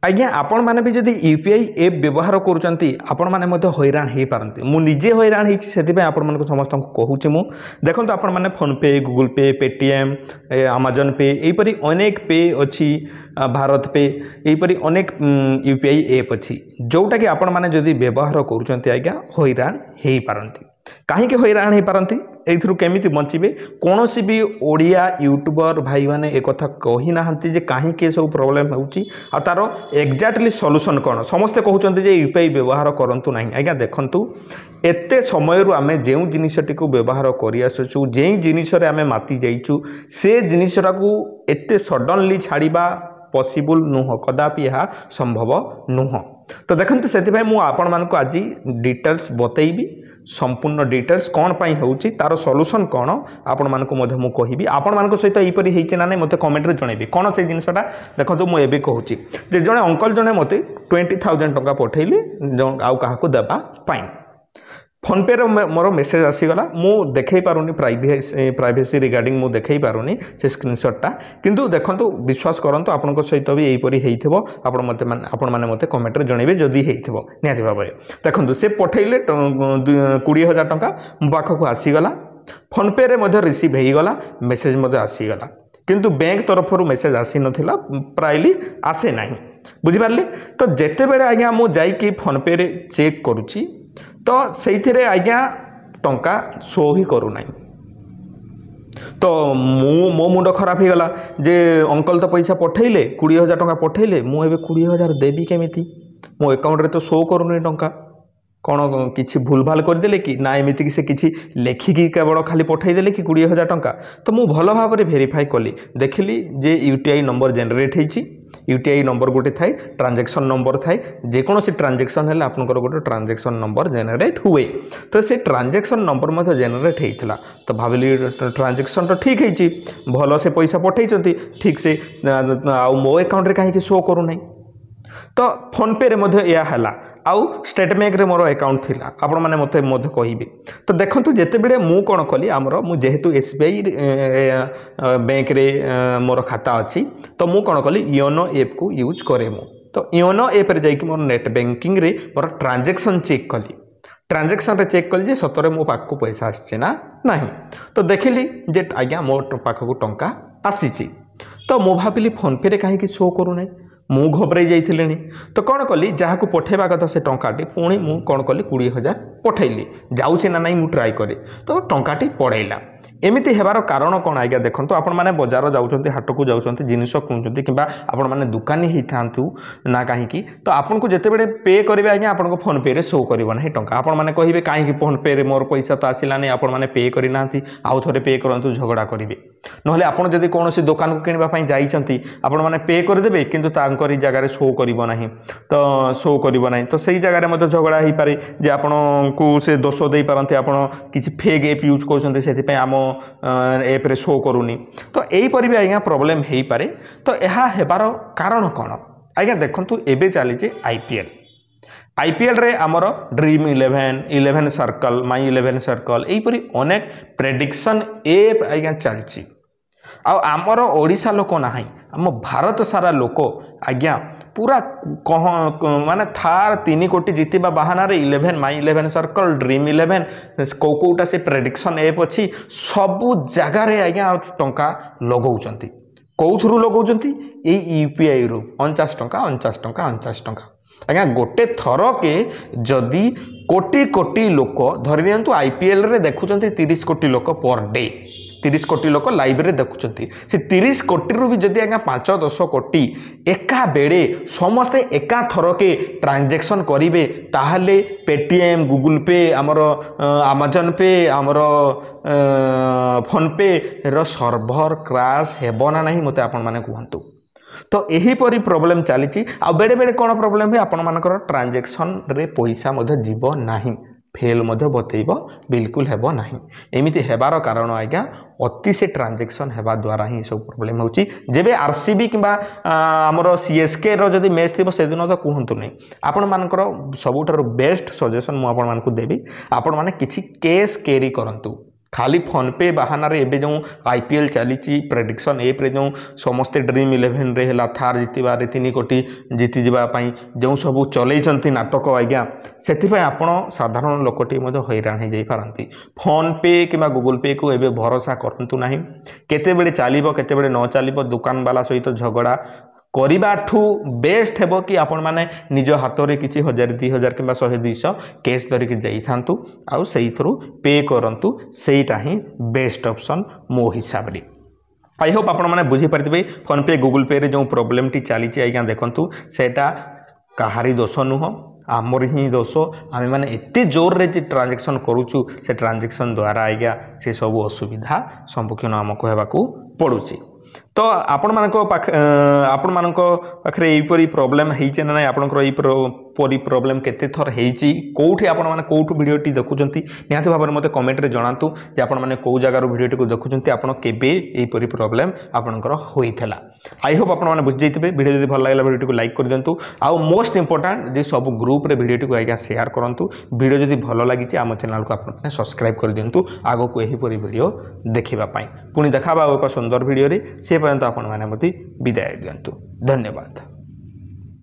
आज्ञा आपण मैंने भी जब यूपीआई एप व्यवहार कर हैरान हो पारती मुझे हैरान होती समस्त कहूँ मु देखो आपण मैंने फोनपे गूगल पे पेटीएम अमेजन पे यहीपरी अनेक पे अच्छी भारत पे यहीपरी अनेक यूपीआई एप अच्छी जोटा कि आपण मैंने जब व्यवहार कर हैरान हो पारती कहीं हैरान हो पारती एमती बचे कौन भी ओडिया यूट्यूबर भाई मैंने एक कही ना कहीं सब प्रोब्लेम हो तार एक्जाक्टली सॉल्यूशन कौन समस्ते कहते यूपीआई व्यवहार करूँ ना आज्ञा देखूँ एते समय आम जो जिनटी को व्यवहार करसुँ जो जिनस आम माति जाइचु से जिनटा को एते सडनली छाड़ा पॉसिबल नुह कदापि यह संभव नुह तो देखते से मुझे आज डिटेल्स बतैबी संपूर्ण डिटेल्स कौन पाई होउची तार सॉल्यूशन कौन आपण मानको मधे मु कहिबी आपण मानको सहित एपरि हेइचे ना नै मते कमेंट रे जणेबी कोन से जिनसटा देखंतु मु एबे कहूची जे जणे अंकल जणे मते 20,000 टका पठैली आउ काहा को देबा पाई फोन पे रो मोर मेसेज आसीगला मु देखै पारुनी प्राइवेसी रिगार्डिंग मु देखै पारुनी से स्क्रीनशॉटटा किंतु देखंतु विश्वास करंतु आपनको सहित भी एपरि हेइथिबो आपण माने मते कमेंट रे जणेबे जदी हेइथिबो निहाती भाबरे देखंतु से पठैले 20,000 टका मो पाखको आसीगला फोन पे रे मध्ये रिसीव हेइगला मेसेज मध्ये आसीगला किंतु बैंक तरफ मेसेज आसी नथिला प्रायली आसे नाही बुझि पारले तो जेते बेले आज्ञा मु जाई कि फोन पे रे चेक करूची तो से आज्ञा टंका शो ही करूना तो मो मुंड खराब हो गला जे अंकल तो पैसा पठेले 20,000 टका पठेले मुझे 20,000 देवी केमिति मो अकाउंट रे तो शो करूनी टंका कौन किसी भूल भाल करदे कि ना एमती से किसी लेखिकी केवल खाली पठेदेले कि 20,000 टंका तो मु भल भाव में भेरीफाई कली देखिली जे यूटीआई नंबर जेनेट होती यूटीआई नंबर गोटे थाए ट्रांजेक्शन नंबर थाए जेकोसी ट्रांजेक्शन है आपंकर गोटे ट्रांजेक्शन नंबर जेनेट हुए तो से ट्रांजेक्शन नंबर मत जेनेट होता तो भाविली ट्रांजेक्शन तो ठीक है भल से पैसा पठे ठीक से आउ मो अकाउंट रे कहीं शो करूना तो फोन पे रे मध्य या है आउ स्टेट बैंक रे मोर अकाउंट थिला आपण माने मते मध्य कहिबे तो देखंतु जेते बेले मु कोन कली हमरो मु जेहेतु एसबीआई बैंक रे मोर खाता अछि तो मु कोन कली योनो ऐप को यूज करे मु तो योनो ऐप रे जाई कि मोर नेट बैंकिंग रे मोर ट्रांजैक्शन चेक कली ट्रांजैक्शन रे चेक कली जे सतरे मो पाख को पैसा आछे ना नाही तो देखिली जे आज्ञा मो पाख को टंका आसीची तो मो भाबिली फोन पे रे काहे कि शो करू नै मु घबराई जाइथिलेनी तो कौन कली जहाँ को पठेबा कथा से टंकाटी पुणी मु कौन कली 20,000 पठेली जाऊँचे ना नहीं मु ट्राई करे तो टंकाटी पड़ेला एमती हेबार कारण कौन आज्ञा देखो आपण मैंने बजार जाऊँच हाट को जाऊँच जिनस किणुंट कि आपण मैंने दुकानी होता ना कहीं तो आपन को जिते बड़े पे करेंगे आज्ञा आपन फोन पे रे शो करना टंका आपण मैंने कहे कहीं फोन पे रे मोर पैसा तो आसलानी आपण मैंने पे करना आउ थे पे करूँ झगड़ा करेंगे नहले आपड़ जदि कौन दुकान को किणवाई जाइए आपण मैंने पे करदे कि जगार शो करना तो शो करना तो सही जगह में झगड़ा हो पारे जे आपण को से दोष दे पारती आप किसी फेक एप यूज कर आम एप रे शो करूनी तो यहीपरि भी आज्ञा प्रोब्लेम हो पारे तो यह हेबार कारण कौन आज्ञा देखंतु एबे चली आईपीएल रे आमर ड्रीम 11 सर्कल माई 11 सर्कल यहीपरि अनेक प्रेडिक्शन एप आज्ञा चलची आमर ओडिशा लोक ना आम भारत सारा लोक आज्ञा पूरा माने थार 3 कोटी जीतवा बाहाना रे 11 माई 11 सर्कल ड्रीम 11 कोटा से प्रेडिक्शन एप अच्छी सबू जगार आज्ञा टंका लगौंट कौथरू लगौंट यूपीआई रु 49 टंका 49 टंका 49 टंका आज्ञा गोटे थर के जदि कोटी कोटी लोक धरि नियंतु आईपीएल रे देखुचंती 30 कोटी लोक पर डे 30 कोटी लोक लाइव रे देखुचंती से 30 कोटी रु भी जदि आज्ञा 5-10 कोटी एका बेड़े समस्ते एका थर के ट्रांजैक्शन करिवे ताहले पेटीएम गूगल पे आमर अमेजन पे आमर फोन पे रो सर्वर क्रैश हेबो ना नहीं मते आपण माने कहंतु तो यहीपरि प्रोब्लेम चली आ बेड़े बेड़े कौन प्रोब्लेम हुए आपण मानकर ट्रांजैक्शन रे पैसा मध्य जीव नाही फेल मध्य बतैब बिल्कुल हेबो नाही एमिति हेबार कारण आज्ञा अति से ट्रांजैक्शन हेबा द्वारा ही सब प्रोब्लेम होची जेबे आरसीबी किबा हमरो सीएसके रो जदी मैच थिबो से दिन तो कहंतु नै आपण मानकर सबुठार बेस्ट सजेशन मु आपण मानकु देबी आपण माने किछि केस कैरी करंतु खाली फोन पे बाहाना रे एबे जो आईपीएल चली प्रेडिक्शन एप रे जो समस्ते ड्रीम 11 रे हला थार जितबार 3 कोटी जीति जावाई जो सब चलई नाटक आज्ञा से आपण साधारण लोकटी हैरान हो जापारती फोन पे कि गूगल पे को एबे भरोसा करतु ना केतेबेले चलो केतेबेले न चलो दुकान वाला सहित झगड़ा करने बेस्ट हेबो कि आपण माने निज हाथ में किसी 1000-2000 कि 100-200 कैश धरिकी जाइथांतु आउ सेई थ्रू पे करंतु सेईटा ही बेस्ट ऑप्शन मो हिसाब रे। आई होप आपण माने बुझी पारथिबे फोन पे गूगल पे रे जो प्रॉब्लम टी चली आज्ञा देखंतु सेटा कहारी दोष नुह आमर ही दोष आम मैंने एत जोर रे ट्रांजेक्शन करूचु से ट्रांजेक्शन द्वारा आज्ञा से सब असुविधा सम्मुखीन आमको होगाकू पड़ुची। तो आपण मानक पाखे यहीपरी प्रोब्लेम होइचे ना नहीं आपनकर यहीपरी प्रोब्लेम केते थर होइची कोठी आपण माने कोठु वीडियोटी देखुचंती निहाती भाबरे मते कमेंट रे जणातु जे आपण माने को जगार वीडियोटी को देखुचंती आपण केबे यहीपरी प्रोब्लेम आपनकर होइथला। आई होप आपण माने बुझ जैतिबे वीडियो जदि भल लागला वीडियोटी को लाइक कर दियंतु आउ मोस्ट इंपोर्टेंट जे सब ग्रुप रे वीडियोटी को आज्ञा शेयर करंतु वीडियो जदि भल लागिची आम चैनल को आपण माने सब्सक्राइब कर दियंतु आगो को यहीपरी वीडियो देखिबा पई पुनी देखाबा एक सुंदर वीडियो रे से पर्यंत आपण माने मते विदाय दियंतु। धन्यवाद।